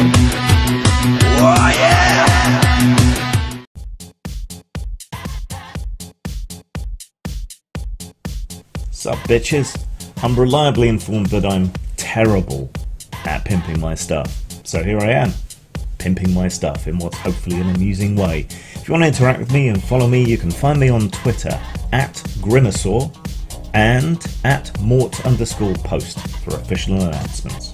Oh yeah! Sup bitches? I'm reliably informed that I'm terrible at pimping my stuff. So here I am, pimping my stuff in what's hopefully an amusing way. If you want to interact with me and follow me, you can find me on Twitter at Grinosaur and at Mort_post for official announcements.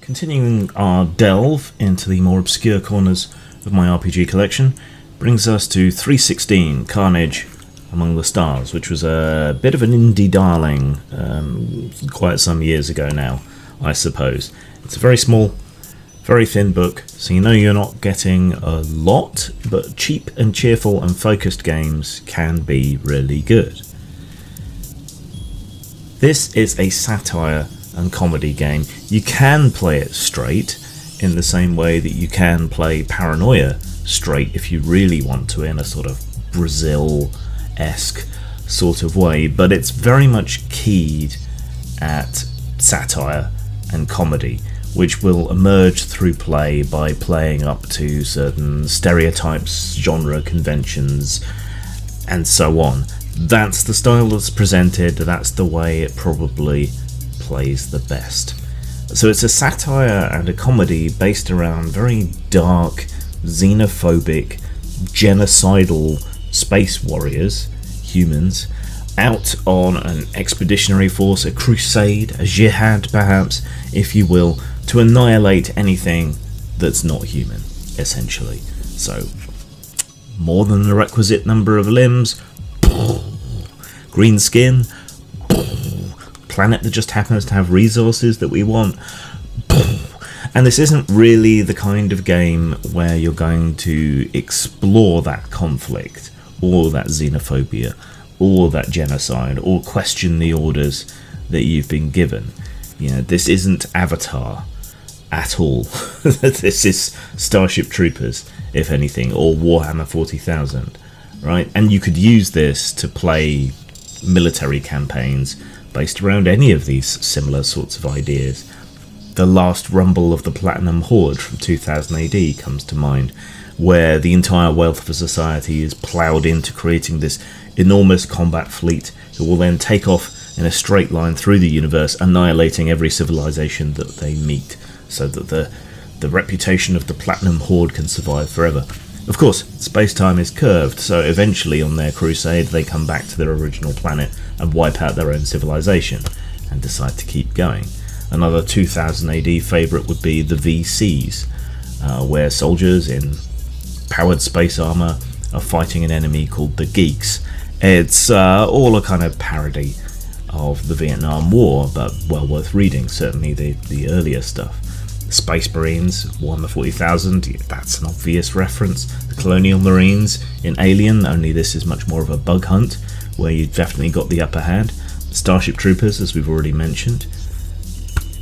Continuing our delve into the more obscure corners of my RPG collection brings us to 316 Carnage Among the Stars, which was a bit of an indie darling quite some years ago now, I suppose. It's a very small, very thin book, so you know you're not getting a lot, but cheap and cheerful and focused games can be really good. This is a satire and comedy game. You can play it straight in the same way that you can play Paranoia straight if you really want to, in a sort of Brazil-esque sort of way, but it's very much keyed at satire and comedy, which will emerge through play by playing up to certain stereotypes, genre conventions, and so on. That's the style that's presented, that's the way it probably plays the best. So it's a satire and a comedy based around very dark, xenophobic, genocidal space warriors, humans, out on an expeditionary force, a crusade, a jihad perhaps, if you will, to annihilate anything that's not human, essentially. So, more than the requisite number of limbs, green skin, planet that just happens to have resources that we want. And this isn't really the kind of game where you're going to explore that conflict, or that xenophobia, or that genocide, or question the orders that you've been given. You know, this isn't Avatar at all. This is Starship Troopers, if anything, or Warhammer 40,000, right? And you could use this to play military campaigns based around any of these similar sorts of ideas. The Last Rumble of the Platinum Horde from 2000 AD comes to mind, where the entire wealth of a society is ploughed into creating this enormous combat fleet that will then take off in a straight line through the universe, annihilating every civilization that they meet, so that the reputation of the Platinum Horde can survive forever. Of course, space-time is curved, so eventually on their crusade they come back to their original planet and wipe out their own civilization, and decide to keep going. Another 2000 AD favourite would be the VCs, where soldiers in powered space armour are fighting an enemy called the Geeks. It's all a kind of parody of the Vietnam War, but well worth reading, certainly the earlier stuff. Space Marines, Warhammer 40,000, that's an obvious reference. The Colonial Marines in Alien, only this is much more of a bug hunt, where you've definitely got the upper hand. Starship Troopers, as we've already mentioned.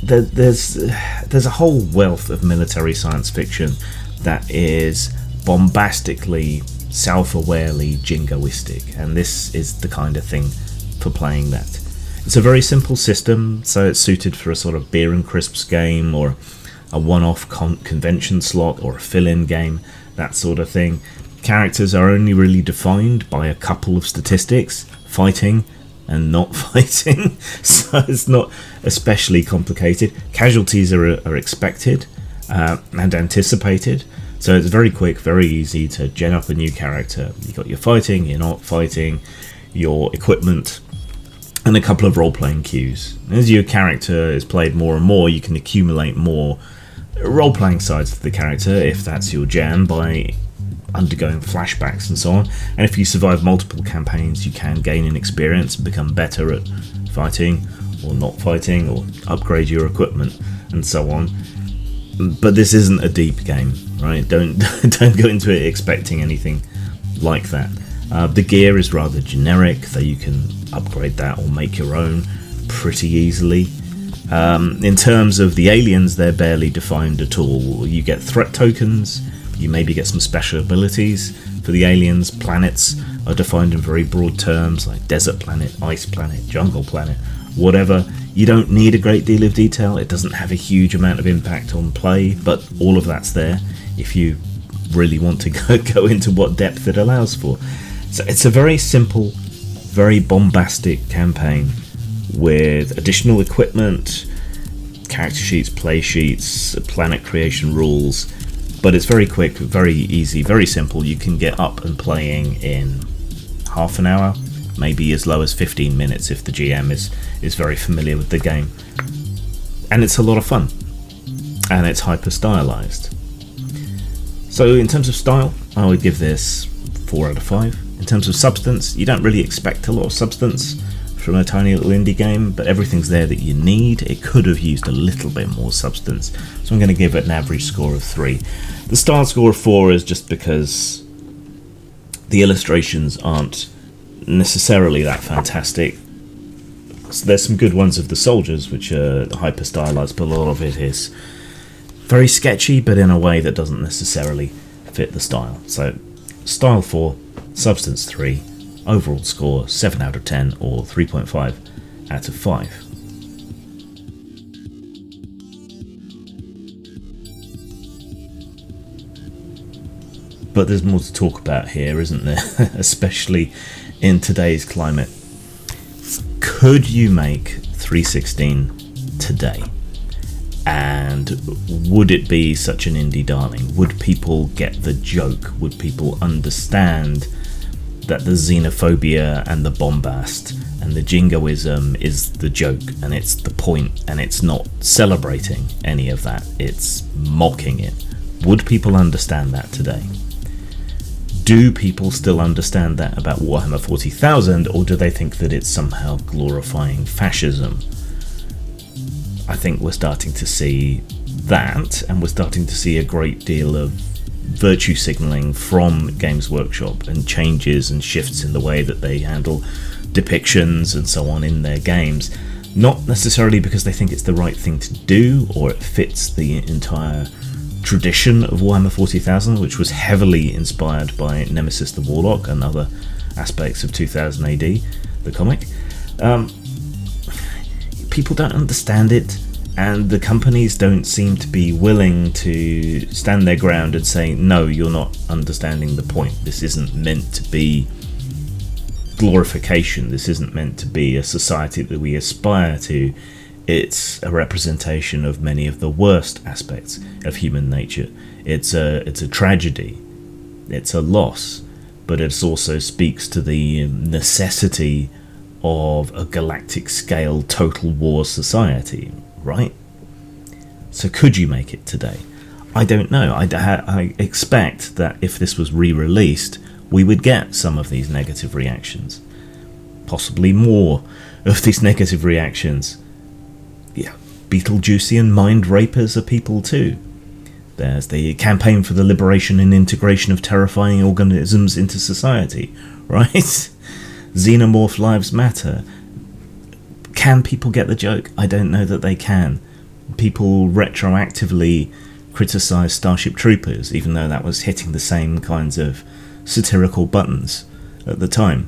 There's a whole wealth of military science fiction that is bombastically, self-awarely jingoistic, and this is the kind of thing for playing that. It's a very simple system, so it's suited for a sort of beer and crisps game, or a one-off convention slot, or a fill-in game, that sort of thing. Characters are only really defined by a couple of statistics: fighting and not fighting, so it's not especially complicated. Casualties are expected and anticipated, so it's very quick, very easy to gen up a new character. You've got your fighting, you're not fighting, your equipment, and a couple of role-playing cues. As your character is played more and more, you can accumulate more role-playing sides to the character, if that's your jam, by undergoing flashbacks and so on. And if you survive multiple campaigns, you can gain in experience and become better at fighting or not fighting, or upgrade your equipment and so on. But this isn't a deep game, right? Don't go into it expecting anything like that. The gear is rather generic, though you can upgrade that or make your own pretty easily. In terms of the aliens, they're barely defined at all. You get threat tokens, you maybe get some special abilities for the aliens. Planets are defined in very broad terms, like desert planet, ice planet, jungle planet, whatever. You don't need a great deal of detail. It doesn't have a huge amount of impact on play, but all of that's there if you really want to go into what depth it allows for. So it's a very simple, very bombastic campaign with additional equipment, character sheets, play sheets, planet creation rules, but it's very quick, very easy, very simple. You can get up and playing in half an hour, maybe as low as 15 minutes if the GM is very familiar with the game. And it's a lot of fun, and it's hyper stylized. So in terms of style, I would give this 4 out of 5. In terms of substance, you don't really expect a lot of substance from a tiny little indie game, but everything's there that you need. It could have used a little bit more substance, so I'm going to give it an average score of 3. The style score of 4 is just because the illustrations aren't necessarily that fantastic. So there's some good ones of the soldiers, which are hyper stylized, but a lot of it is very sketchy, but in a way that doesn't necessarily fit the style. So style 4, substance 3, overall score 7 out of 10 or 3.5 out of 5. But there's more to talk about here, isn't there? Especially in today's climate. Could you make 316 today? And would it be such an indie darling? Would people get the joke? Would people understand that the xenophobia and the bombast and the jingoism is the joke and it's the point, and it's not celebrating any of that, it's mocking it? Would people understand that today? Do people still understand that about Warhammer 40,000, or do they think that it's somehow glorifying fascism? I think we're starting to see that, and we're starting to see a great deal of virtue signalling from Games Workshop and changes and shifts in the way that they handle depictions and so on in their games. Not necessarily because they think it's the right thing to do or it fits the entire tradition of Warhammer 40,000, which was heavily inspired by Nemesis the Warlock and other aspects of 2000 AD, the comic. People don't understand it, and the companies don't seem to be willing to stand their ground and say, no, you're not understanding the point. This isn't meant to be glorification. This isn't meant to be a society that we aspire to. It's a representation of many of the worst aspects of human nature. It's a tragedy. It's a loss, but it also speaks to the necessity of a galactic scale total war society, right? So could you make it today? I don't know. I expect that if this was re-released, we would get some of these negative reactions. Possibly more of these negative reactions. Yeah, Beetlejuicean mind rapers are people too. There's the campaign for the liberation and integration of terrifying organisms into society, right? Xenomorph lives matter. Can people get the joke? I don't know that they can. People retroactively criticise Starship Troopers, even though that was hitting the same kinds of satirical buttons at the time.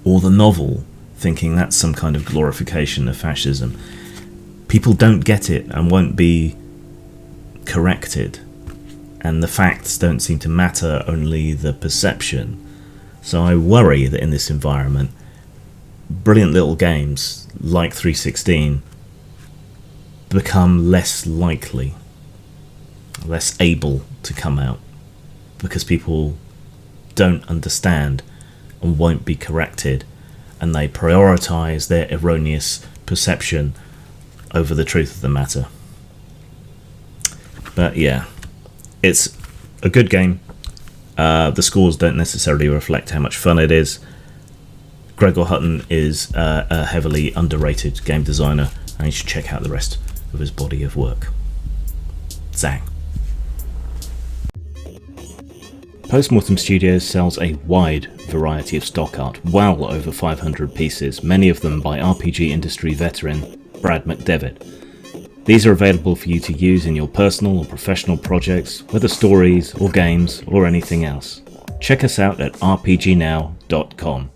Or the novel, thinking that's some kind of glorification of fascism. People don't get it and won't be corrected. And the facts don't seem to matter, only the perception. So I worry that in this environment, brilliant little games like 316 become less likely, less able to come out, because people don't understand and won't be corrected, and they prioritise their erroneous perception over the truth of the matter. But yeah, it's a good game. The scores don't necessarily reflect how much fun it is. Gregor Hutton is a heavily underrated game designer, and you should check out the rest of his body of work. Zang. Postmortem Studios sells a wide variety of stock art, well over 500 pieces, many of them by RPG industry veteran Brad McDevitt. These are available for you to use in your personal or professional projects, whether stories or games or anything else. Check us out at rpgnow.com.